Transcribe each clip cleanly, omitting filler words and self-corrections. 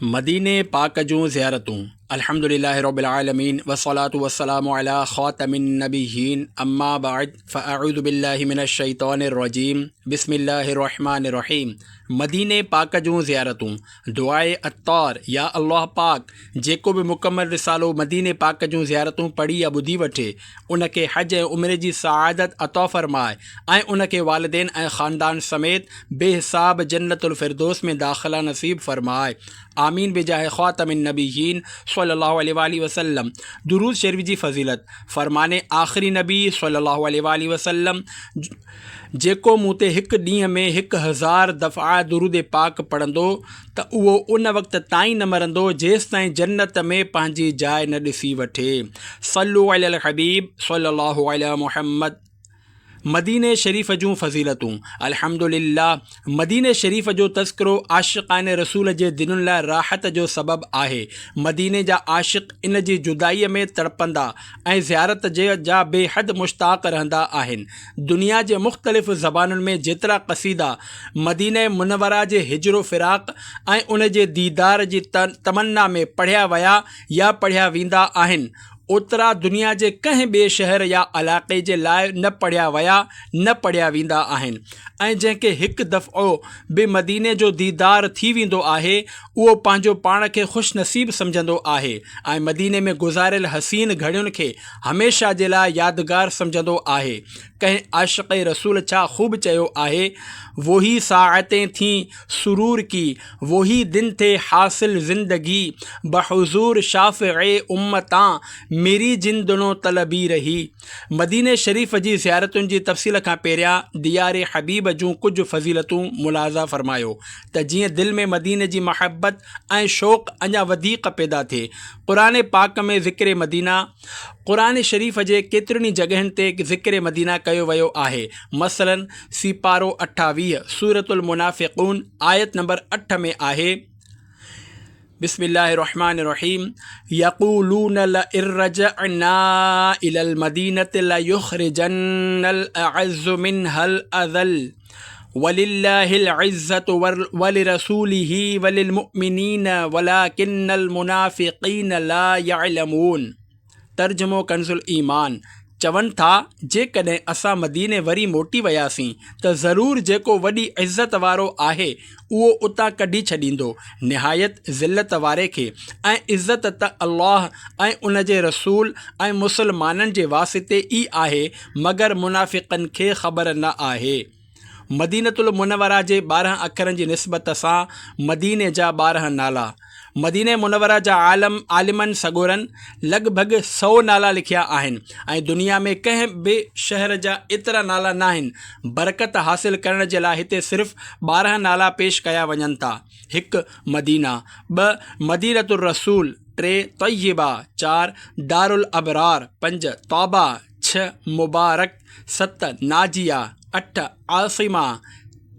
मदीने पाक जूं ज़ियारतूं। अल्हम्दुलिल्लाहि रब्बिल आलमीन वस्सलातु वस्सलामु अला ख़ातमिन नबिय्यीन अम्मा बअद फ़अऊज़ु बिल्लाहि मिनश शैतानिर रजीम बिस्मिल्लाहिर रहमानिर रहीम। मदीने पाक जूं ज़ियारतूं। दुआए अत्तार, या अल्लाह पाक जेको बि मुकम्मल रिसालो मदीने पाक जूं ज़ियारतूं पढ़ी या ॿुधी वठे उनखे हज ऐं उम्रे जी सआदत अता फ़रमाए ऐं उनखे वालिदैन ऐं ख़ानदान समेत बेहिसाब जन्नतुल फ़िरदौस में दाख़िला नसीब फ़रमाए। आमीन बेजाह ख़ातमिन नबिय्यीन सल्लल्लाहु अलैहि वसल्लम। दुरूद शरीफ जी फ़ज़ीलत। फ़रमाने आख़िरी नबी सल्लल्लाहु अलैहि वसल्लम जेको मूं ते हिकु ॾींहं में 1000 दफ़ा दुरूद पाक पढ़ंदो त उहो उन वक़्त ताईं न मरंदो जेसिताईं जन्नत में पंहिंजी जाइ न ॾिसी वठे। सल्लु अलल हबीब सल्लल्लाहु अलैहि मुहम्मद। मदीने शरीफ़ जूं फ़ज़ीलतूं। अल्हम्दुलिल्लाह, मदीने शरीफ़ जो तज़किरो आशिक़ाने रसूल जे दिलुनि लाइ राहत जो सबबु आहे। मदीने जा आशिक़ इन जी जुदाईअ में तड़पंदा ऐं ज़ियारत जा बेहद मुश्ताक़ रहंदा आहिनि। दुनिया जे मुख़्तलिफ़ ज़बानुनि में जेतिरा क़सीदा मदीने मुनव्वरा जे हिजरो फ़िराक़ ऐं उन जे दीदार जी तमन्ना में पढ़िया विया या पढ़िया वेंदा आहिनि, ओतिरा दुनिया जे कंहिं ॿिए शहर या इलाइक़े जे लाइ न पढ़िया विया न पढ़िया वेंदा आहिनि। ऐं जंहिंखे हिकु दफ़ो बि मदीने जो दीदार थी वेंदो आहे उहो पंहिंजो पाण खे ख़ुशनसीब सम्झंदो आहे ऐं मदीने में गुज़ारियल हसीन घड़ियुनि खे हमेशह जे लाइ यादगार सम्झंदो आहे। कंहिं आशिक़ रसूल छा ख़ूब चयो आहे, वही साअतें थी सुरूर की, वही दिन थे हासिल ज़िंदगी, बहुज़ूर शाफ़िए उम्मतां मेरी जिन दोनों तलबी रही। मदीने शरीफ़ जी ज़ियारतुनि जी तफ़सील खां पहिरियां दियारे हबीब जूं कुझु फ़ज़ीलतूं मुलाज़ा फ़रमायो त जीअं दिलि में मदीने जी महबत ऐं शौक़ अञा वधीक पैदा थिए। क़ुरान पाक में ज़िक्र मदीना। क़ुरान शरीफ़ जे केतिरनि जॻहियुनि ते ज़िक्र मदीना कयो वियो आहे। मसलन सीपारो 28 सूरतुल मुनाफ़िक़ून आयत नंबर 8 में आहे, बिस्मिल्लाहिर्रहमानिर्रहीम, यक़ूलून लइन रजअना इलल मदीनति लयुख़रिजन्नल अअज़्ज़ु मिनहल अज़ल वलिल्लाहिल इज़्ज़तु वलिरसूलिही वलिलमुअ्मिनीन वलाकिन्नल मुनाफ़िक़ीन ला यअलमून। तर्जुमो कंज़ुल ईमान। चवनि था, जेकॾहिं असां मदीने वरी मोटी वियासीं त ज़रूरु जेको वॾी इज़त वारो आहे उहो उतां कढी छॾींदो, निहायत ज़िल्लत वारे खे। ऐं इज़त त अल्लाह ऐं उन जे रसूल ऐं मुसलमाननि जे वास्ते ई आहे, मगर मुनाफ़िक़नि खे ख़बर न आहे। मदीनतुल मुनव्वरा जे 12 अखरनि जी निस्बत सां मदीने जा 12 नाला। मदीने मुनव्वरा जा आलिमनि सॻोरनि लॻभॻि 100 नाला लिखिया आहिनि ऐं दुनिया में कंहिं बि शहर जा एतिरा नाला न आहिनि। बरकत हासिल करण जे लाइ हिते सिर्फ़ु 12 नाला पेश कया वञनि था। 1 मदीना, 2 मदीनतुर रसूल, 3 तय्यबा, 4 दारुल अबरार, 5 तौबा, 6 मुबारक, 7 नाजिया, 8 आसिमा,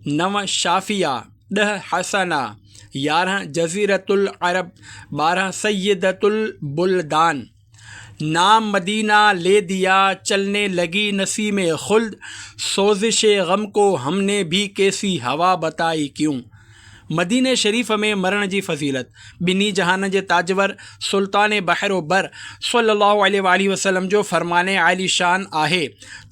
9 शाफिया, 10 हसना, 11 जज़ीरतुल अरब, 12 सैयदतुल बुलदान। नाम मदीना ले दिया चलने लगी नसीमे खुल्द, सोजिशे गम को हमने भी कैसी हवा बताई क्यों। मदीने शरीफ़ में मरण जी फ़ज़ीलत। ॿिन्ही जहान जे ताजवर सुल्तान बहरो बर सल्लल्लाहु अलैहि वसल्लम जो फ़रमाने आली शान आहे,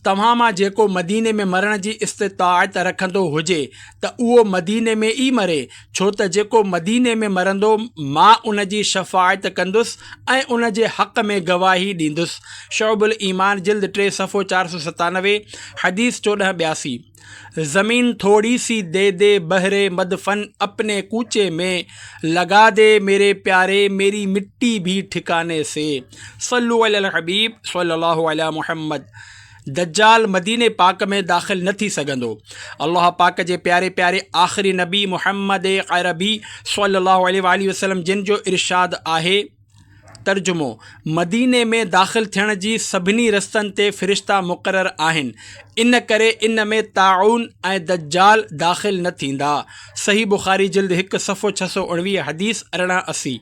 तव्हां मां जेको मदीने में मरण जी इस्तिताअत रखंदो हुजे त उहो मदीने में ई मरे, छो त जेको मदीने में मरंदो मां उन जी शफ़ाअत कंदुसि ऐं उन जे हक़ में गवाही ॾींदुसि। शौबुल ईमान जिल्द 3 सफ़ो 497, हदीस 1482। ज़मीन थोड़ी सी दे दे बहरे मदफन अपने कूचे में, लगा दे मेरे प्यारे मेरी मिट्टी भी ठिकाने से। सल्लु अलल हबीब सल्लल्लाहु अलैहि मुहम्मद। दज्जाल मदीने पाक में दाख़िल न थी सघंदो। अल्लाह पाक जे प्यारे प्यारे आख़िरी नबी मुहम्मद अरबी सल्लल्लाहु अलैहि वसल्लम जिन जो इरशाद आहे तर्जुमो मदीने में दाख़िल थियण जी सभिनी रस्तनि ते फ़रिश्ता मुक़ररु आहिनि, इन करे इन में ताउन ऐं दज्जाल दाख़िल न थींदा। सही बुख़ारी जिल्द 1 सफ़ो 619 हदीस 1880।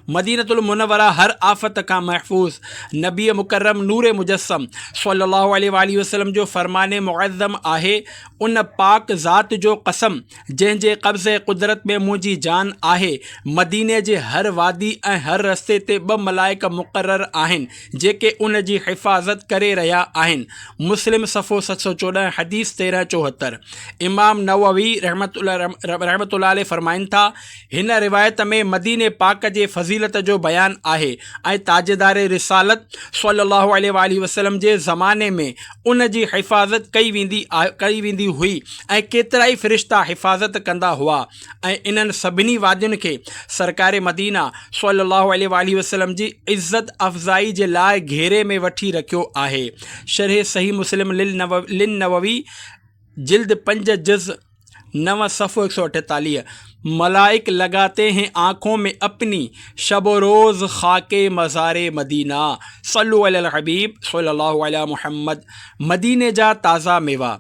मदीनतुल मुनव्वरा हर आफ़त खां महफूज़ नबी मुकर्रम नूर मुजस्सम सल्लल्लाहु अलैहि वसल्लम जो फ़रमाने मुअज़्ज़म आहे। उन पाक ज़ात जो कसम जंहिंजे क़ब्ज़े क़ुदरत में मुंहिंजी जान आहे, मदीने जे हर वादी ऐं हर रस्ते ते 2 मलाइक मुक़ररु आहिनि जेके उन जी हिफ़ाज़त करे रहिया आहिनि। मुस्लिम सफ़ो 714 हदीस 1374। इमाम नववी रहमतुल्लाह अलैह फ़रमाइनि था, हिन रिवायत में मदीने पाक जे फ़ज़ीलत जो बयानु आहे ऐं ताजदारे रिसालत सल्लल्लाहु अलैहि वसल्लम जे ज़माने में उन जी हिफ़ाज़त कई वेंदी हुई ऐं केतिरा ई फ़रिश्ता हिफ़ाज़त कंदा हुआ ऐं इन्हनि सभिनी वादियुनि खे सरकार मदीना सल्लल्लाहु अलैहि वसल्लम जी इज़्ज़त अफ़ज़ाई जे लाइ घेरे में वठी रखियो आहे। शरह सही मुस्लिम लिन नववी जिल्द 5 जुज़ 9 सफ़ो 148। मलाइक लगाते हैं आँखों में अपनी शब रोज़ खाके मज़ारे मदीना सल्लु अलल हबीब सल्लल्लाहु अलैहि मुहम्मद। मदीने जा ताज़ा मेवा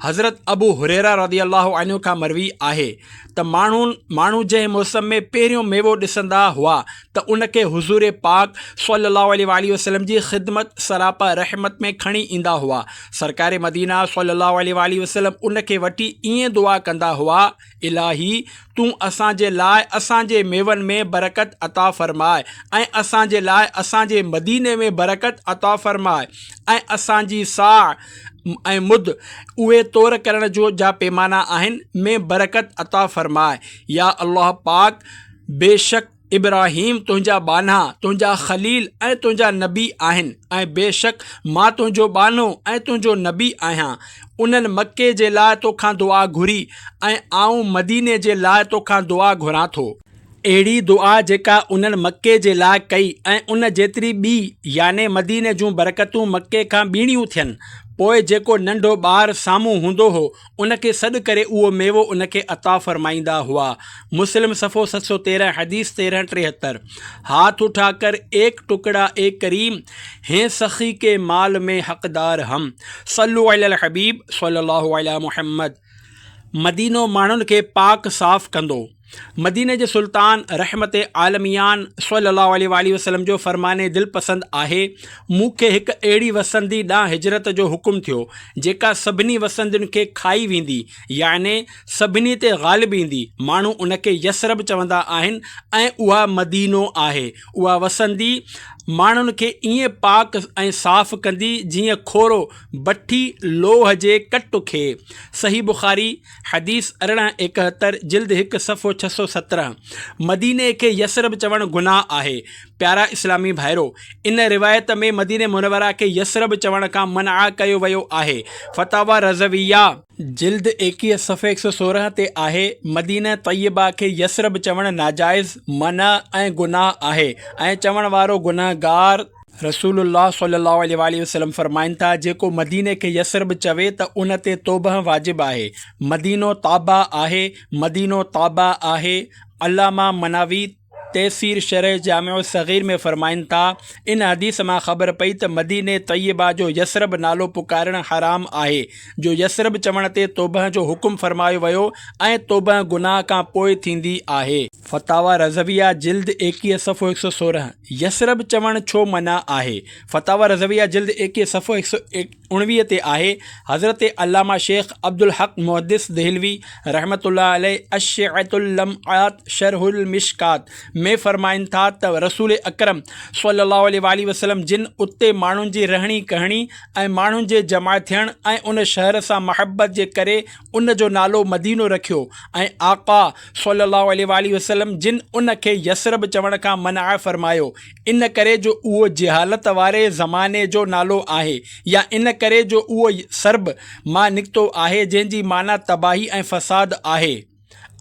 हज़रत अबू हुरैरा रज़ियल्लाहु अन्हु खां मरवी आहे त माण्हू जंहिं मौसम में पहिरियों मेवो ॾिसंदा हुआ त उनखे हुज़ूर पाक सल्लल्लाहु अलैहि वसल्लम जी ख़िदमत सरापा रहमत में खणी ईंदा हुआ। सरकार मदीना सल्लल्लाहु अलैहि वसल्लम उनखे वठी ईअं दुआ कंदा हुआ, इलाही तूं असांजे लाइ असांजे मेवनि में बरकत अता फ़रमाए ऐं असांजे लाइ असांजे मदीने में बरकत अता फ़रमाए ऐं असांजी साह ऐं मुद उहे तौर करण जो जा पैमाना आहिनि में बरकत अता फ़रमाए। या अल्लाह पाक, बेशक इब्राहीम तुंहिंजा बाना तुंहिंजा ख़लील ऐं तुंहिंजा नबी आहिनि ऐं बेशक मां तुंहिंजो बानो ऐं तुंहिंजो नबी आहियां। उन्हनि मके जे लाइ तोखां दुआ घुरी ऐं आऊं मदीने जे लाइ तोखां दुआ घुरां थो। अहिड़ी दुआ जेका उन्हनि मके जे लाइ कई ऐं उन जेतिरी ॿी याने मदीने जूं बरकतूं मके खां ॿीणियूं थियनि, पोइ जेको नंढो ॿारु साम्हूं हूंदो हो उनखे सॾु करे उहो मेवो उनखे अता फ़रमाईंदा हुआ। मुस्लिम सफ़ो 713 हदीस 1373। हाथ उठाकर एक टुकड़ा एक करीम हैं सखी के माल में हक़दार हम सल्लु अलल हबीब सल्लल्लाहु अलैहि मुहम्मद। मदीनो माण्हुनि खे पाक साफ़ कंदो। मदीने जे सुल्तान रहमत आलमियान सल्लल्लाहु अलैहि वसल्लम जो फ़रमाने दिल पसंद आहे, मूंखे हिकु अहिड़ी वसंदी ॾांहुं हिजरत जो हुकुम थियो जेका सभिनी वसंदियुनि खे खाई वेंदी याने सभिनी ते ग़ालिब ईंदी। माण्हू उनखे यसरब चवंदा आहिनि ऐं उहा मदीनो आहे। उहा वसंदी माण्हुनि खे ईअं पाक ऐं साफ़ कंदी जीअं खोरो भठी लोह जे कट खे। सही बुख़ारी हदीस 1871 जिल्द 1 सफ़ो 617। मदीने खे यसरब चवणु गुनाह आहे। प्यारा इस्लामी भाइरो, इन रिवायत में मदीने मुनव्वरा खे यसरब चवण खां मना कयो वियो आहे। फतावा रज़विया जिल्द 21 सफ़े 116 ते आहे, मदीना तय्यबा खे यसरब चवणु नाजाइज़, मना ऐं गुनाह आहे ऐं चवण वारो गुनाहगार रसूलुल्लाह सल्लल्लाहु अलैहि वसल्लम फ़रमाइनि था, जेको मदीने खे यसरब चवे त उन ते तौबह वाजिब आहे। मदीनो ताबा आहे, मदीनो ताबा आहे। अल्लामा मनावी तहसीर शरह जामिउ सग़ीर में फ़रमाइनि था, इन हदीस मां ख़बर पई त मदीने तय्यबा जो यसरब नालो पुकारणु हराम आहे, जो यसरब चवण ते तौबह जो हुकुम फ़रमायो वियो ऐं तौबह गुनाह खां पोइ थींदी आहे। फतावा रज़विया जिल्द 21 सफ़ो 116। यसरब चवणु छो मना आहे? फतावा रज़विया जिल्द 21 सफ़ो 119 ते आहे। हज़रत अल्लामा शेख अब्दुल हक मुहद्दिस देहलवी रहमतुल्लाह अलैह अश्शिअतुल लम्आत शरहुल मिशकात में फ़रमाइनि था त रसूल अकरम सल्लल्लाहु अलैहि वसल्लम जिन उते माण्हुनि जी रहणी कहणी ऐं माण्हुनि जे जमा थियण ऐं उन शहर सां महबत जे करे उन जो नालो मदीनो रखियो ऐं आका सल्लल्लाहु अलैहि वसल्लम जिन उन खे यसरब चवण खां मना फ़रमायो, इन करे जो उहो जहालत वारे ज़माने जो नालो आहे या इन करे जो उहो सरब मां निकितो आहे जंहिंजी माना तबाही ऐं फ़साद आहे।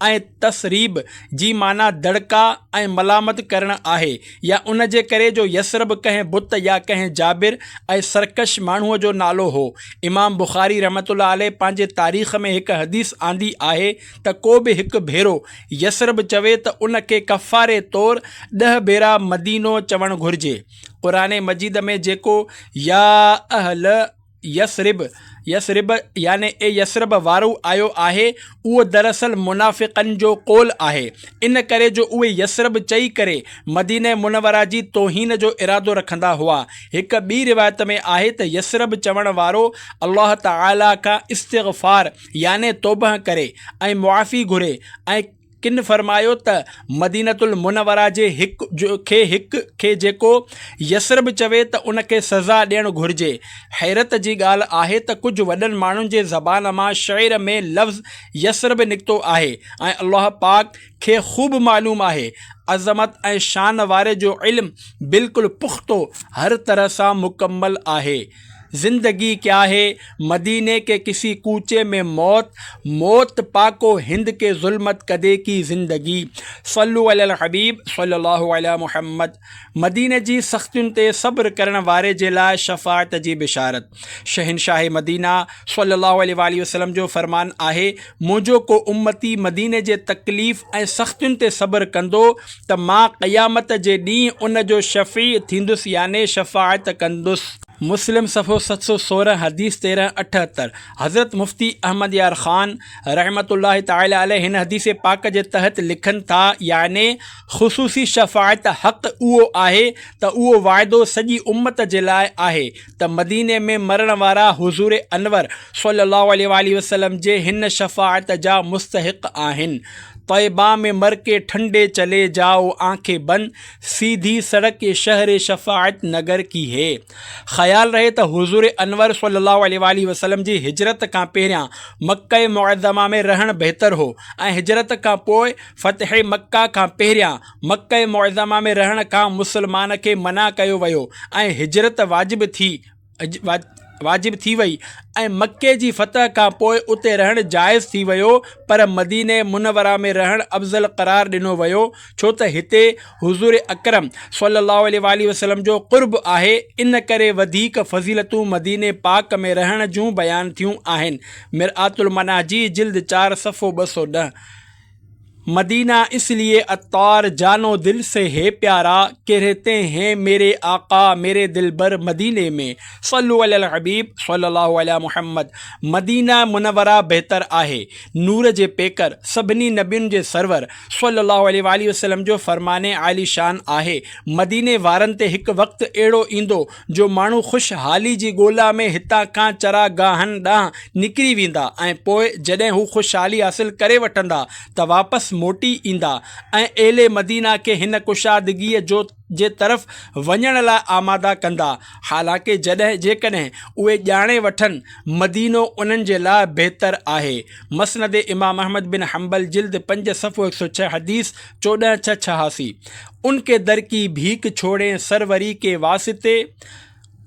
ऐं तसरीब जी माना दड़का ऐं मलामत करणु आहे, या उन जे करे जो यसरब कंहिं बुत या कंहिं जाबिर ऐं सरकश माण्हूअ जो नालो हो। इमाम बुखारी रहमतुल्लाह अलैह पंहिंजे तारीख़ में हिकु हदीस आंदी आहे त को बि हिकु भेरो यसरब चवे त उन खे कफ़ारे तौरु 10 भेरा मदीनो चवणु घुरिजे। क़ुरान मजीद में जेको या अहल यसरिब याने ए यसरब वारो आयो आहे, उहो दरअसल मुनाफ़िक़नि जो कौल आहे। इन करे जो उहे यसरब चई करे मदीने मुनवरा जी तौहीन जो इरादो रखंदा हुआ। हिकु ॿी रिवायत में आहे त यसरब चवण वारो अल्लाह ताला खां इस्तिग़फ़ार याने तौबह करे ऐं मुआफ़ी घुरे, ऐं किन फरमायो त मदीनतुल मुनवरा जे हिक खे जेको यसरब चवे त उनखे सज़ा ॾियणु घुरिजे। हैरत जी ॻाल्हि आहे त कुझु वॾनि माण्हुनि जे ज़बान मां शाइर में लफ़्ज़ यसरब निकितो आहे, ऐं अल्लाह पाक खे ख़ूब मालूम आहे अज़मत ऐं शान वारे जो इल्मु बिल्कुलु पुख्तो हर तरह सां मुकम्मल आहे। ज़िंदगी क्या है, मदीने के किसी कूचे में मौत पाको हिंद के ज़ुल्मत कदे की ज़िंदगी। सल्लु अलल हबीब सल्लल्लाहु अलैहि मुहम्मद। मदीने जी सख़्तियुनि ते सब्र करण वारे जे लाइ शफ़ाअत जी बिशारत। शहनशाह मदीना सल्लल्लाहु अलैहि वसल्लम जो फ़रमान आहे, मुंहिंजो को उम्मती मदीने जे तकलीफ़ ऐं सख़्तियुनि ते सब्र कंदो त मां क़यामत जे ॾींहुं उन जो शफ़ी थींदुसि याने शफ़ाअत कंदुसि। मुस्लिम सफ़ो 716 हदीस 1378। हज़रत मुफ्ती अहमद यार ख़ान रहमतुल्लाह ताला अलैह हिन हदीस पाक जे तहत लिखनि था, याने ख़ुसूसी शफ़ाअत हक़ उहो आहे त उहो वाइदो सॼी उम्मत जे लाइ आहे त मदीने में मरण वारा हुज़ूर अनवर सल्लल्लाहु अलैहि वसल्लम जे हिन शफ़ाअत जा मुस्तहिक़ आहिनि। तैबा में मर के ठंडे चले जाओ आंखें बंद, सीधी सड़क ये शहर शफ़ाअत नगर की है। ख़्याल रहे त हुज़ूर अनवर सल्लल्लाहु अलैहि वसल्लम जी हिजरत खां पहिरियां मक्का मुअज़्ज़मा में रहणु बहितर हो, ऐं हिजरत खां पोइ फ़तह मक्का खां पहिरियां मक्का मुअज़्ज़मा में रहण खां मुसलमान खे मना कयो वियो, ऐं हिजरत वाजिब थी वई, ऐं मक्के जी फ़तह खां पोइ उते रहणु जाइज़ थी वियो, पर मदीने मुनवरा में रहणु अफ़ज़ल क़रार ॾिनो वियो, छो त हिते हुज़ूर अकरम सल्लल्लाहु अलैहि वसल्लम जो क़ुर्ब आहे। इन करे वधीक फ़ज़ीलतूं मदीने पाक में रहण जूं बयान थियूं आहिनि। मिरआतुल मनाजी जिल्द 4 सफ़ो 210। मदीना इसलिए अत्तार जानो दिल से है प्यारा कि रहते हैं मेरे आका मेरे दिलबर मदीने में। सल्लु अलल हबीब सल्लल्लाहु अलैहि मुहम्मद। मदीना मुनवरा बेहतर आहे, नूर जे पेकर सभिनी नबियुनि जे सरवर सल्लल्लाहु अलैहि वसल्लम जो फ़रमाने आली शान आहे। मदीने वारनि ते हिकु वक़्तु अहिड़ो ईंदो जो माण्हू ख़ुशहाली जी ॻोल्हा में हितां खां चरागाहनि ॾांहुं निकिरी वेंदा, ऐं पोइ जॾहिं हू ख़ुशहाली हासिलु करे वठंदा त वापसि मोटी ईंदा ऐं एले मदीना खे हिन कुशादगीअ जे तरफ़ वञण लाइ आमादा कंदा। हालांकि जेकॾहिं उहे ॼाणे वठनि मदीनो उन्हनि जे लाइ बहितर आहे। मसनद इमाम अहमद बिन हम्बल जिल्द 5 सफ़ो 106 हदीस 1486। उनके दर की भीख छोड़ें सरवरी के वास्ते,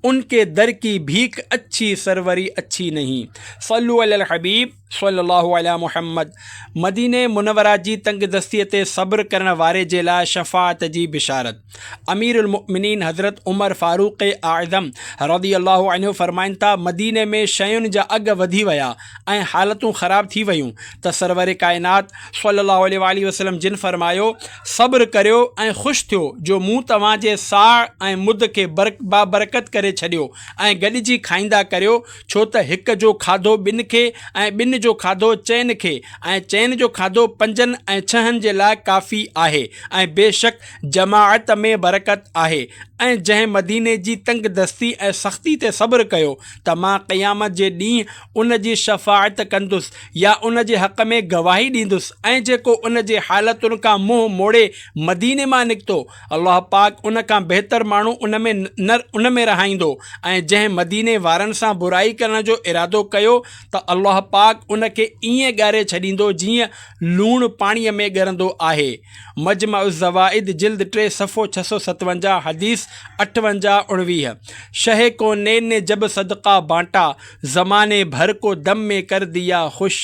उनके दर की भीख अच्छी सरवरी अच्छी नहीं। सल्लु अलल हबीब सल्लल्लाहु अलैहि मुहम्मद। मदीने मुनवरा जी तंगदस्तीअ ते सब्र करण वारे जे लाइ शफ़ाअत जी बिशारत। अमीरुल मुमिनीन हज़रत उमर फ़ारूक़ आज़म रज़ियल्लाहु अन्हु फ़रमाइनि था, मदीने में शयुनि जा अघ वधी विया ऐं हालतूं ख़राब थी वियूं त सरवर काइनात सल्लल्लाहु अलैहि वसल्लम जिन फ़रमायो, सब्र करियो ऐं ख़ुशि थियो जो मूं तव्हांजे साह ऐं मुद खे बाबरकत करे छॾियो, ऐं गॾिजी खाईंदा करियो, छो त हिक जो खाधो ॿिनि खे, ऐं ॿिनि जो खाधो चइनि खे, ऐं चइनि जो खाधो 5 ऐं 6 जे लाइ काफ़ी आहे, ऐं बेशक जमाअत में बरकत आहे। ऐं जंहिं मदीने जी तंगदस्ती ऐं सख़्ती ते सब्र कयो त मां क़यामत जे ॾींहुं उन जी शफ़ाअत कंदुसि या उन जे हक़ में गवाही ॾींदुसि, ऐं जेको उन जे हालतुनि खां मुंहुं मोड़े मदीने मां निकितो, अल्लाह पाक उन खां बहितर माण्हू उन में रहाईंदो। ऐं जंहिं मदीने वारनि सां बुराई करण जो इरादो कयो त अल्लाह पाक उन खे ईअं ॻारे छॾींदो जीअं लूणु पाणीअ में ॻरंदो आहे। मजमअ ज़वाइद जिल्द 3 सफ़ो 657 हदीस 58-19। शह को नैन ने जब सदका बांटा, ज़माने भर को दम में कर दिया खुश।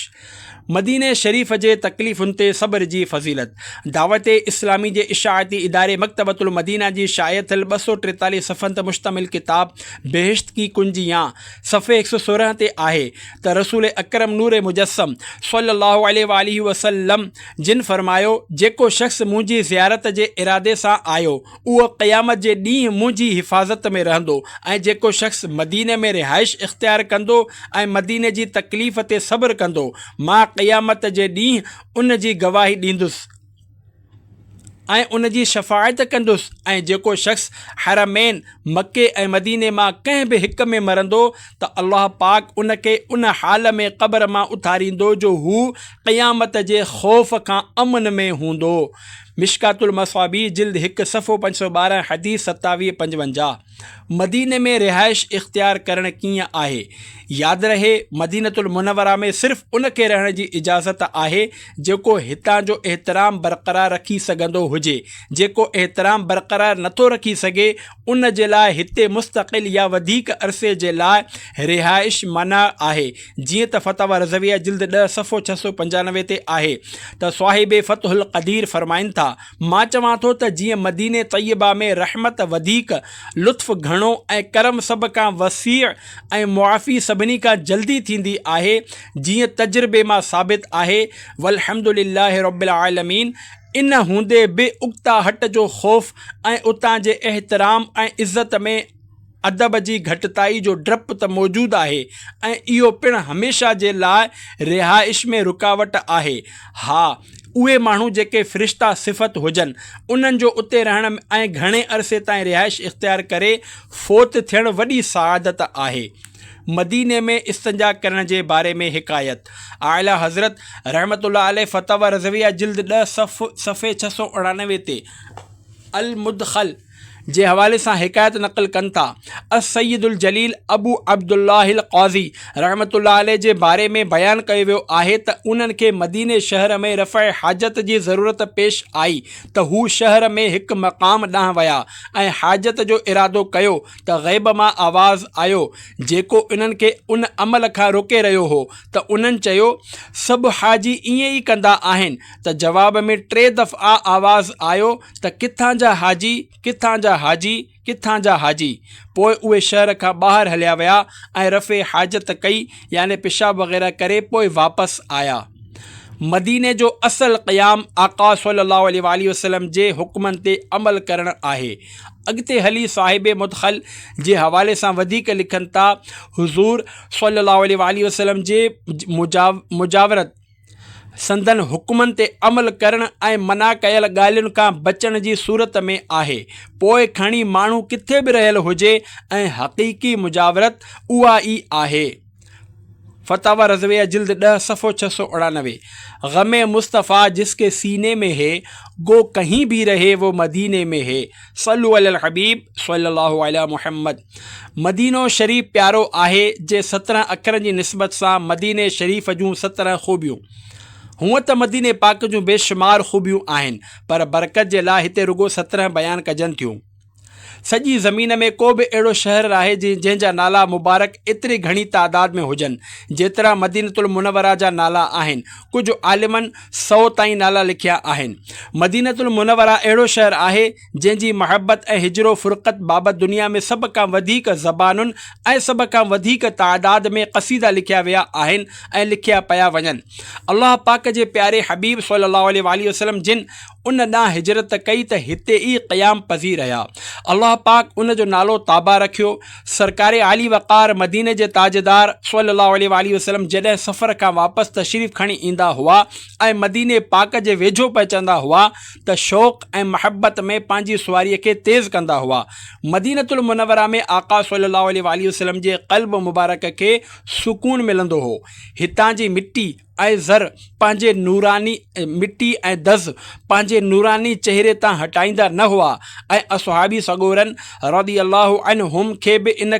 मदीने शरीफ़ जे तकलीफ़ुनि ते सब्र जी फ़ज़ीलत। दावत इस्लामी जे इशाअती इदारे मकतबतुल मदीना जी शाया थियल 243 सफ़नि ते मुश्तमिल किताब बेहिश्त की कुंजियां सफ़े 116 ते आहे त रसूल अकरम नूर मुजस्सम सल्लल्लाहु अलैहि वसल्लम जिन फरमायो, जेको शख़्स मुंहिंजी ज़ियारत जे इरादे सां आयो उहो क़यामत जे ॾींहुं मुंहिंजी हिफ़ाज़त में रहंदो, ऐं जेको शख़्स मदीने में रिहाइश इख़्तियार कंदो ऐं मदीने जी तकलीफ़ ते सब्र कंदो, मां क़यामत जे ॾींहुं उन जी गवाही ॾींदुसि ऐं उन जी शफ़ाअत कंदुसि। ऐं जेको शख़्स हरमैन मके ऐं मदीने मां कंहिं बि हिक में मरंदो त अल्लाह पाक उन खे उन हाल में क़ब्र मां उथारींदो जो हू क़यामत जे ख़ौफ़ खां अमन में हूंदो। मिशकातुल मसाबी जिल्द 1 सफ़ो 512 हदीस 2755। मदीने में रिहाइश इख़्तियार करण कीअं आहे? यादि रहे, मदीनतुल मुनव्वरा में सिर्फ़ उन खे रहण जी इजाज़त आहे जेको हितां जो एहतराम बरक़रार रखी सघंदो हुजे। जेको एहतराम बरक़रार नथो रखी सघे उन जे लाइ हिते मुस्तक़िल या वधीक अरसे जे लाइ रिहाइश मना आहे। जीअं त फ़तवा रज़विया जिल्द 10 सफ़ो 695 ते आहे त साहिब फ़तहुल क़दीर फ़रमाइनि था, मां चवां थो त जीअं मदीने तय्यबा में रहमत वधीक, लुत्फ़ घणो ऐं करम सभ खां वसीअ ऐं मुआफ़ी सभिनी खां जल्दी थींदी आहे, जीअं तजुर्बे मां साबित आहे। वल्हम्दुलिल्लाहि रब्बिल आलमीन। इन हूंदे बि उक्ता हट जो ख़ौफ़ ऐं उतां जे एहतराम ऐं इज़्ज़त में अदब जी घटिताई जो डपु त मौजूदु आहे ऐं इहो पिणु हमेशह जे लाइ रिहाइश में रुकावट आहे। हा, उहे माण्हू जेके फ़रिश्ता सिफ़त हुजनि उन्हनि जो उते रहण ऐं घणे अरसे ताईं रिहाइश इख़्तियार करे फ़ौत थियणु वॾी सआदत आहे। मदीने में इस्तंजा करण जे बारे में हिकायत। आला हज़रत रहमतुल्लाह अलैह फ़तवा रज़विया जिल्द 10 सफ़े 699 ते अल मुदखल जे हवाले सां हिकायत नक़ल कनि था। सय्यदुल जलील अबू अब्दुल्लाहिल क़ाज़ी रहमतुल्लाह अलैह जे बारे में बयानु कयो वियो आहे त उन्हनि खे मदीने शहर में रफ़अ हाजत जी ज़रूरत पेश आई त हू शहर में हिकु मक़ाम ॾांहुं विया ऐं हाजत जो इरादो कयो त ग़ैब मां आवाज़ आयो जेको इन्हनि खे उन अमल खां रोके रहियो हो। त उन्हनि चयो, सभु हाजी ईअं ई कंदा आहिनि। त जवाब में 3 दफ़ा आवाज़ आयो त किथां जा हाजी, किथां जा हाजी, किथां जा हाजी। पोइ उहे शहर खां ॿाहिरि हलिया विया ऐं रफ़े हाजत कई यानी पेशाब वग़ैरह करे पोइ वापसि आया। मदीने जो असल क़याम आका सल्लल्लाहु अलैहि वसल्लम जे हुक्मनि ते अमल करणु आहे। अॻिते हली साहिब मुदखल जे हवाले सां वधीक लिखनि था, हुज़ूर सल्लल्लाहु अलैहि वसल्लम जे मुजावरत संदन हुक्मनि ते अमल करण ऐं मना कयल ॻाल्हियुनि खां बचण जी सूरत में आहे। पोइ खणी माण्हू किथे बि रहियल हुजे ऐं हक़ीक़ी मुजावरत उहा ई आहे। फतवा रज़विया जिल्द 10 सफ़ो 699। ग़मे मुस्तफ़ा जिसके सीने में है गो कहीं भी रहे वो मदीने में है। सल्लु अलल हबीब सल्लल्लाहु अलैहि मुहम्मद। मदीनो शरीफ़ प्यारो आहे जे 17 अखरनि जी निस्बत सां मदीने शरीफ़ जूं 17 ख़ूबियूं। हूअं त मदीने पाक जूं बेशुमार ख़ूबियूं आहिनि, पर बरकत जे लाइ हिते रुगो 17 बयानु कजनि थियूं। सॼी ज़मीन में को बि अहिड़ो शहर आहे जंहिंजा नाला मुबारक एतिरी घणी तादाद में हुजनि जेतिरा मदीनतुल मुनव्वरा जा नाला आहिनि। कुझु आलिमनि 100 ताईं नाला लिखिया आहिनि। मदीनतुल मुनव्वरा अहिड़ो शहर आहे जंहिंजी महबत ऐं हिजरो फ़ुरक़त बाबति दुनिया में सभ खां वधीक ज़बानुनि ऐं सभ खां वधीक तादाद में क़सीदा लिखिया विया आहिनि ऐं लिखिया पिया वञनि। अल्लाह पाक जे प्यारे हबीब सल्लल्लाहु अलैहि वसल्लम जिन उन ॾांहुं हिजरत कई त हिते ई क़याम पज़ीर रहिया। अल्लाह पाक उन जो नालो ताबा रखियो। सरकार आली वक़ार मदीने जे ताजदार सल्लल्लाहु अलैहि वसल्लम जॾहिं सफ़र खां वापसि तशरीफ़ खणी ईंदा हुआ ऐं मदीने पाक जे वेझो पहुचंदा हुआ त शौक़ ऐं महबत में पंहिंजी सुवारीअ खे तेज़ कंदा हुआ। मदीनतुल मुनव्वरा में आका सल्लल्लाहु अलैहि वसल्लम जे क़ल्ब मुबारक खे सुकून मिलंदो हो। हितां जी मिट्टी ऐं ज़र पंहिंजे नूरानी मिट्टी ऐं दज़ पंहिंजे नूरानी चहिरे तां हटाईंदा न हुआ ऐं असहाबी सगोरन रज़ी अल्लाहु अन्हुम खे बि इन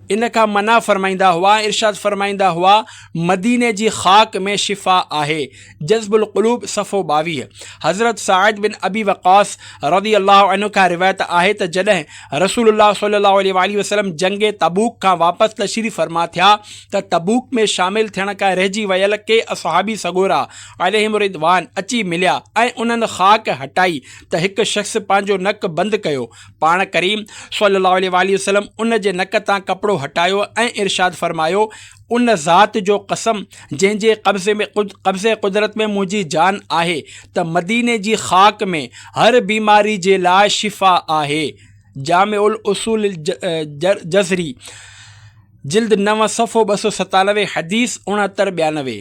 इन खां मना फ़रमाईंदा हुआ, इरशाद फ़रमाईंदा हुआ, मदीने जी ख़ाक में शिफ़ा आहे। जज़्बुल क़ुलूब सफ़ो 22। हज़रत साइद बिन अबी वक़ास रज़ी अल्लाहु अन्हु खां रिवायत आहे त जॾहिं रसूलुल्लाह सल्लल्लाहु अलैहि वसल्लम जंगे तबूक खां वापसि तशरीफ़ फ़रमा थिया त तबूक में शामिल थियण खां रहिजी वियल के असहाबी सगोरा अलैहिम रिदवान अची मिलिया ऐं उन्हनि ख़ाक हटाई त हिकु शख़्स पंहिंजो नक बंदि कयो। पाण करीम सल्लल्लाहु अलैहि वसल्लम उन जे नक तां कपिड़ो हटायो ऐं इरशाद फ़रमायो, उन ज़ात जो कसम जंहिंजे कब्ज़े कुदरत में मुंहिंजी जान आहे त मदीने जी ख़ाक में हर बीमारी जे लाइ शिफ़ा आहे। जामिउल उसूल जज़री जिल्द 9 सफ़ो 297 हदीस 69-92।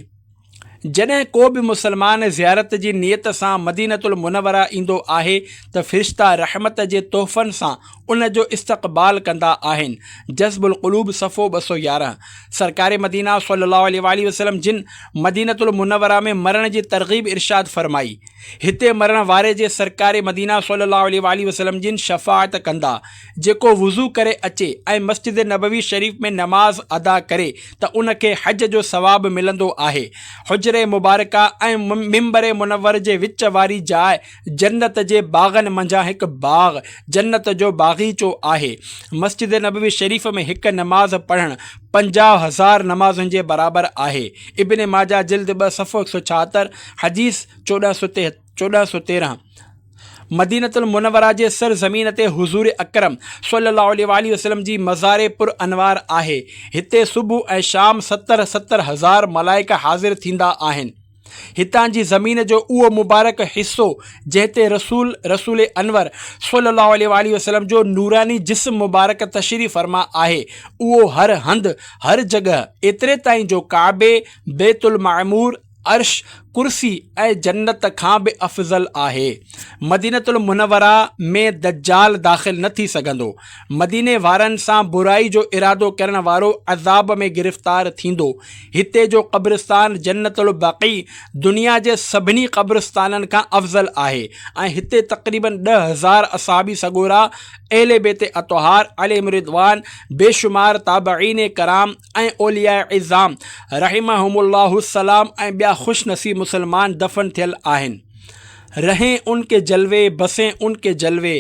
जॾहिं को बि मुसलमान ज़ियारत जी नियत सां मदीनतुल मुनव्वरा ईंदो आहे त फ़रिश्ता रहमत जे तोहफ़नि सां उन जो इस्तक़बाल कंदा आहिनि। जज़्बुल क़ुलूब सफ़ो 211। सरकार मदीना सल्लल्लाहु अलैहि वसल्लम जिन मदीनतुल मुनव्वरा में मरण जी तरग़ीब इरशाद फ़रमाई, हिते मरण वारे जे सरकार मदीना सल्लल्लाहु अलैहि वसल्लम जिन शफ़ाअत कंदा। जेको वुज़ू करे अचे ऐं मस्जिद नबवी शरीफ़ में नमाज़ अदा करे त उनखे हज जो सवाब मिलंदो आहे। हुजरे मुबारका ऐं मिंबर मुनव्वर जे विच वारी जाइ जन्नत जे बाग़नि मंझां हिकु बाग़ जन्नत जो बाग़ीचो आहे। मस्जिद नबवी शरीफ़ में हिकु नमाज़ पढ़णु 50,000 नमाज़ुनि जे बराबरि आहे। इब्न माजा जिल्द 2 सफ़ो 176 हदीस 1413। मदीनतुल मुनव्वरा जे सर ज़मीन ते हुज़ूर अकरम सल्लल्लाहु अलैहि वसल्लम जी मज़ार पुर अनवार आहे। हिते सुबुह ऐं शाम 70,000 मलाइका हाज़िर थींदा आहिनि। हितां जी ज़मीन जो उहो मुबारक हिस्सो जंहिं ते रसूल अनवर सल्लल्लाहु अलैहि वसल्लम जो नूरानी जिस्म मुबारक तशरीफ़ फ़रमा आहे, उहो हर हंधि हर जॻह एतिरे ताईं जो काबे, बैतुल मामूर, अर्श, कुर्सी ऐं जन्नत खां बि अफ़ज़ल आहे। मदीनतुल मुनव्वरा में दज्जाल दाख़िल न थी सघंदो। मदीने वारनि सां बुराई जो इरादो करण वारो अज़ाब में गिरफ़्तार थींदो। हिते जो क़ब्रिस्तान जन्नतुल बक़ी दुनिया जे सभिनी क़ब्रिस्ताननि खां अफ़ज़ल आहे ऐं हिते तक़रीबन 10,000 असहाबी सगोरा अहले बेत अतहार अलैहिम रिदवान, बेशुमार ताबईन कराम ऐं औलिया इज़ाम रहिमहुमुल्लाहु सलाम ऐं ॿिया ख़ुशनसीब मुसलमान दफ़न थियल आहिनि। रहें उनके जलवे, बसें उनके जलवे,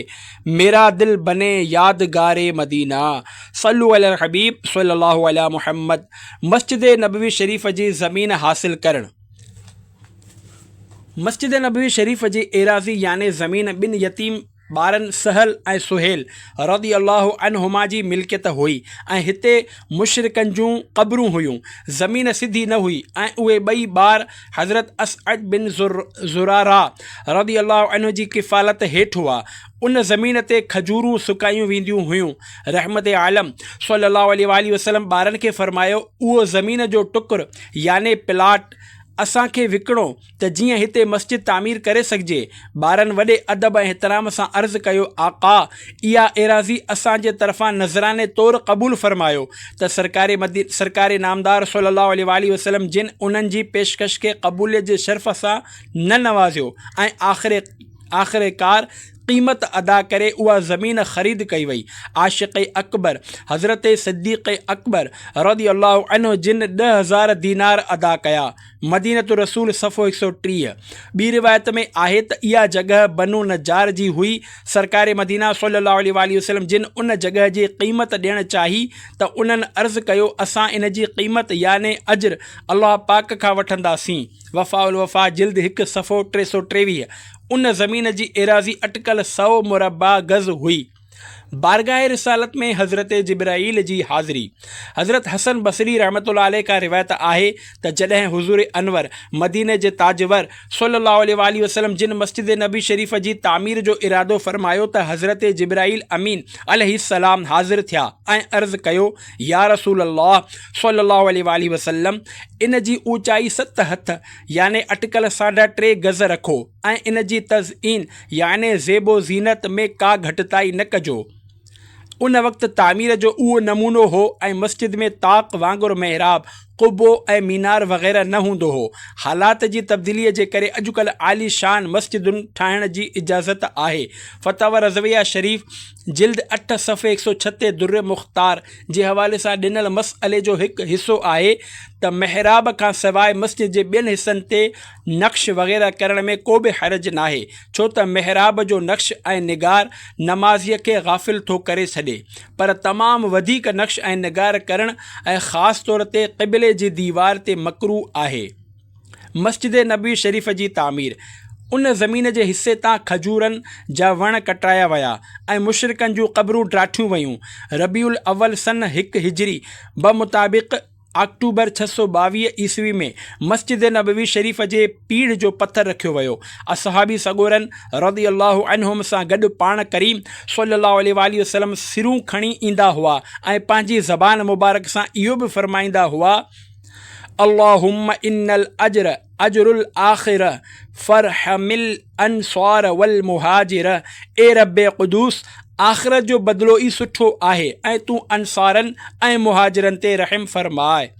मेरा दिल बने यादगारे मदीना। सल्लु अला हबीब सल्लल्लाहु अला मुहम्मद। मस्जिद नबवी शरीफ़ जी ज़मीन हासिल करणु। मस्जिद नबवी शरीफ़ जी एराज़ी याने ज़मीन ॿिनि यतीम ॿारनि सहल ऐं सुहेल रज़ी अल्लाहु अन्हुमा जी मिल्कियत हुई ऐं हिते मुशरिकनि जूं क़ब्रूं हुयूं। ज़मीन सिधी न हुई ऐं उहे ॿई ॿार हज़रत असअद बिन ज़ुरारा रज़ी अल्लाहु अन्हु जी किफ़ालत हेठि हुआ। उन ज़मीन ते खजूरूं सुकायूं वेंदियूं हुयूं। रहमत आलम सल्लल्लाहु अलैहि वसल्लम ॿारनि खे फ़रमायो, उहो ज़मीन जो टुकुर याने प्लाट असांखे विकिणो त जीअं हिते मस्जिद तामीर करे सघिजे। ॿारनि वॾे अदब ऐं एहतराम सां अर्ज़ु कयो, आका इहा एराज़ी असांजे तरफ़ां नज़राने तौरु क़बूल फ़रमायो त सरकार नामदार सल्लल्लाहु अलैहि वसल्लम जिन उन्हनि जी पेशकश खे क़बूलियत जे शर्फ़ सां न नवाज़ियो ऐं आख़िरकार क़ीमत अदा करे उहा ज़मीन ख़रीद कई वई। आशिक़ अकबर हज़रत सिद्दीक़ अकबर रज़ी अल्लाहु अन्हु जिन 10,000 दीनार अदा कया। मदीनतु रसूल सफ़ो 130। ॿी रिवायत में आहे त इहा जॻह बनु नजार जी हुई। सरकार मदीना सल्लल्लाहु अलैहि वसल्लम जिन उन जॻह जी क़ीमत ॾियणु चाही त उन्हनि अर्ज़ु कयो, असां इन जी क़ीमत याने अजर अल्लाह पाक खां वठंदासीं। वफ़ाउल वफ़ा जिल्द 1 सफ़ो 323। उन ज़मीन जी एराज़ी अटकल 100 मुरबा गज़ हुई। बारगाह रिसालत में हज़रत जिब्राईल जी हाज़िरी। हज़रत हसन बसरी रहमतुल्लाह अलैह का रिवायत आहे त जॾहिं हुज़ूर अनवर मदीने जे ताजवर सल्लल्लाहु अलैहि वसल्लम जिन मस्जिद नबी शरीफ़ जी तामीर जो इरादो फ़रमायो त हज़रत जिब्राईल अमीन अलैहिस्सलाम हाज़िर थिया ऐं अर्ज़ु कयो, या रसूल अल्लाह सल्लल्लाहु अलैहि वसल्लम, इन जी ऊचाई 7 हथ याने अटकल 3.5 गज़ रखो ऐं इन जी तज़ईन याने ज़ेबो ज़ीनत में का घटिताई न कजो। उन वक़्तु तामीर जो उहो नमूनो हो ऐं मस्जिद में ताक़ वांगुरु महराब, क़ुबो ऐं मीनार वग़ैरह न हूंदो हो। हालात जी तब्दीलीअ जे करे अॼुकल्ह आलीशान मस्जिदुनि ठाहिण जी इजाज़त आहे। फ़तवा रज़विया शरीफ़ जिल्द 8 सफ़े 106 दुर्र मुख़्तार जे हवाले सां ॾिनल मसइले जो हिकु हिसो आहे त महराब खां सवाइ मस्जिद जे ॿियनि हिसनि ते नक्श वग़ैरह करण में को बि हर्ज नाहे, छो त महराब जो नक्श ऐं निगार नमाज़ीअ खे गाफ़िल थो करे छॾे। पर तमामु वधीक नक्श ऐं निगार करण ऐं ख़ासि तौर ते क़िबले जी दीवार ते मकरूह आहे। मस्जिद नबी शरीफ़ जी तामीर। उन ज़मीन जे हिस्से तां खजूरनि जा वण कटाया विया ऐं मुशरिकनि जूं क़बरूं ड्राठियूं वयूं। रबीउल अव्वल सन 1 हिजरी मुताबिक़ अक्टूबर 622 ईस्वी में मस्जिद नबवी शरीफ़ जे पीढ़ जो पत्थर रखियो वियो। असहाबी सगोरन रज़ियल्लाहु अन्हुम सां गॾु पाण करीम सल्लल्लाहु अलैहि वसल्लम सिरूं खणी ईंदा हुआ ऐं पंहिंजी ज़बान मुबारक सां इहो बि फरमाईंदा हुआ, अल्लाहुम्मा इन्नल अजर अजरुल आखिर फरहमिल अंसार वल मुहाजिर। ए रब्बे क़ुदूस, आख़िरत जो बदिलो ई सुठो आहे ऐं तूं अंसारनि ऐं मुहाजिरनि ते रहम फरमाए।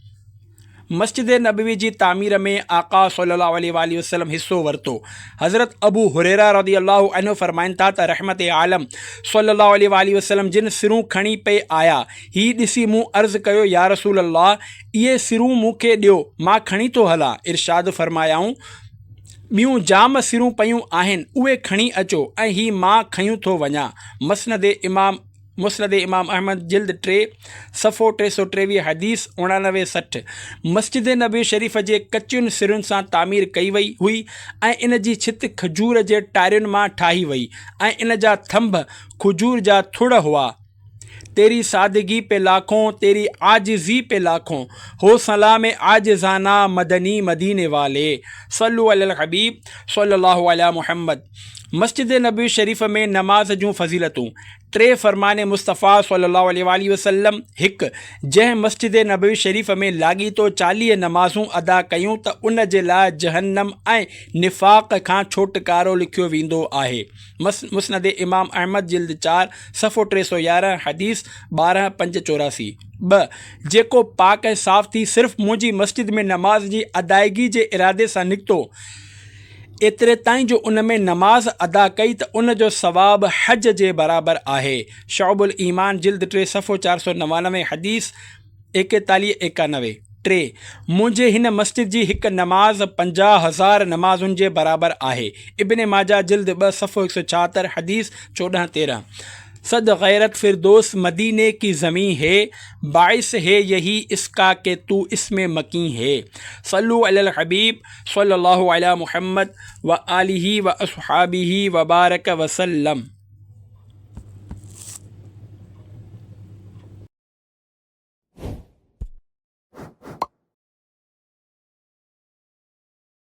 मस्जिद नबवी जी तामीर में आका सल्लल्लाहु अलैहि वसल्लम हिस्सो वरितो। हज़रत अबू हुरैरा रज़ियल्लाहु अन्हु फरमाइनि था त रहमत आलम सल्लल्लाहु अलैहि वसल्लम जिन सिरूं खणी पे आया, ही ॾिसी मूं अर्ज़ु कयो, या रसूल अल्लाह, इहे सिरूं मूंखे ॾियो, मां खणी थो हलां। इरशाद फरमायाऊं, ॿियूं जाम सिरूं पयूं आहिनि, उहे खणी अचो ऐं ही मां खयूं थो वञा। मुस्नद इमाम अहमद जिल्द 3 सफ़ो 323 हदीस 9960। मस्जिद नबी शरीफ़ जे कचियुनि सिरुनि सां तामीर कई वई हुई ऐं इन जी छित खजूर जे टारियुनि मां ठाही वई ऐं इन जा थंभ खजूर जा थुड़ हुआ। तेरी सादगी पे लाखों, तेरी आजिज़ी पे लाखों, हो सलाम आजिज़ाना मदनी मदीने वाले। सल्लु अलल हबीब सल्लल्लाहु अलैहि मुहम्मद। मस्जिद नबी शरीफ़ में नमाज जूं फज़ीलतूं। 3 फ़रमान मुस्तफ़ा सल्लल्लाहु अलैहि वसल्लम। 1, जंहिं मस्जिद नबवी शरीफ़ में लाॻीतो 40 नमाज़ूं अदा कयूं त उन जे लाइ जहन्नम ऐं निफ़ाक़ खां छुटकारो लिखियो वेंदो आहे। मुस्नद इमाम अहमद जिल्द 4 सफ़ो 311 हदीस 12-584। 2, जेको पाक ऐं साफ़ थी सिर्फ़ु मुंहिंजी मस्जिद में नमाज जी अदायगी जे इरादे सां निकितो, एतिरे ताईं जो उन में नमाज़ अदा कई त उन जो सवाब हज जे बराबरि आहे। शौबुल ईमान जिल्द 3 सफ़ो 499 हदीस 41-91। 3, मुंहिंजे हिन मस्जिद जी हिकु नमाज़ 50,000 नमाज़ुनि जे बराबरि आहे। इब्ने माजा जिल्द 2 सफ़ो 176 हदीस 14-13। सद गैरत फिरदोस मदीने की ज़मीं है, बाइस है यही इसका के तू इसमें मकी है। सल्लु अलल हबीब सल्लल्लाहु अलैहि मुहम्मद व आलिही व अस्हाबिही व बारक वसल्लम।